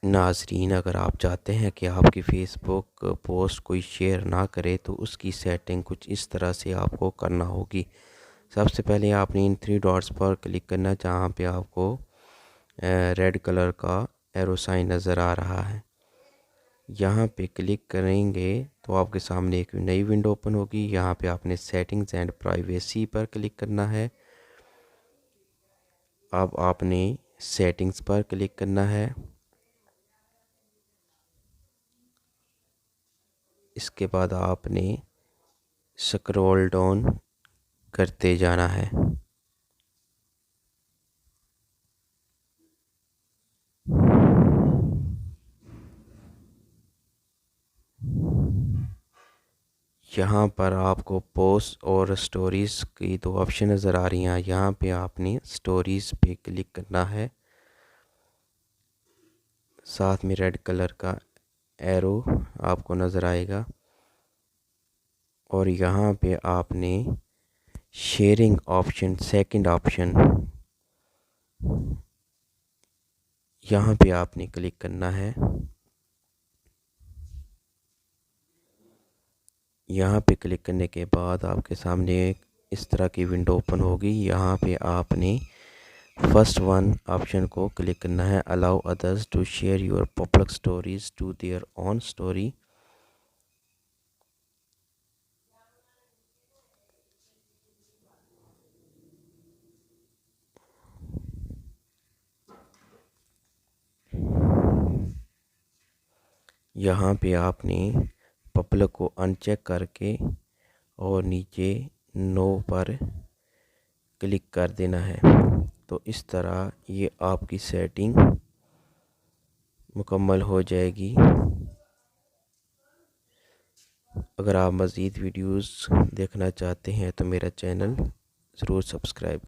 नाजरीन, अगर आप चाहते हैं कि आपकी फ़ेसबुक पोस्ट कोई शेयर ना करे तो उसकी सेटिंग कुछ इस तरह से आपको करना होगी। सबसे पहले आपने इन थ्री डॉट्स पर क्लिक करना, जहाँ पे आपको रेड कलर का एरो साइन नज़र आ रहा है। यहाँ पे क्लिक करेंगे तो आपके सामने एक नई विंडो ओपन होगी। यहाँ पे आपने सेटिंग्स एंड प्राइवेसी पर क्लिक करना है। अब आपने सेटिंग्स पर क्लिक करना है। इसके बाद आपने स्क्रॉल डाउन करते जाना है। यहाँ पर आपको पोस्ट और स्टोरीज़ की दो ऑप्शन नज़र आ रही हैं। यहाँ पे आपने स्टोरीज़ पे क्लिक करना है। साथ में रेड कलर का एरो आपको नज़र आएगा और यहाँ पे आपने शेयरिंग ऑप्शन, सेकंड ऑप्शन, यहाँ पे आपने क्लिक करना है। यहाँ पे क्लिक करने के बाद आपके सामने इस तरह की विंडो ओपन होगी। यहाँ पे आपने फर्स्ट वन ऑप्शन को क्लिक करना है, allow others to share your public stories to their own story. यहाँ पे आपने पब्लिक को अनचेक करके और नीचे नो पर क्लिक कर देना है। तो इस तरह ये आपकी सेटिंग मुकम्मल हो जाएगी। अगर आप मज़ीद वीडियोस देखना चाहते हैं तो मेरा चैनल ज़रूर सब्सक्राइब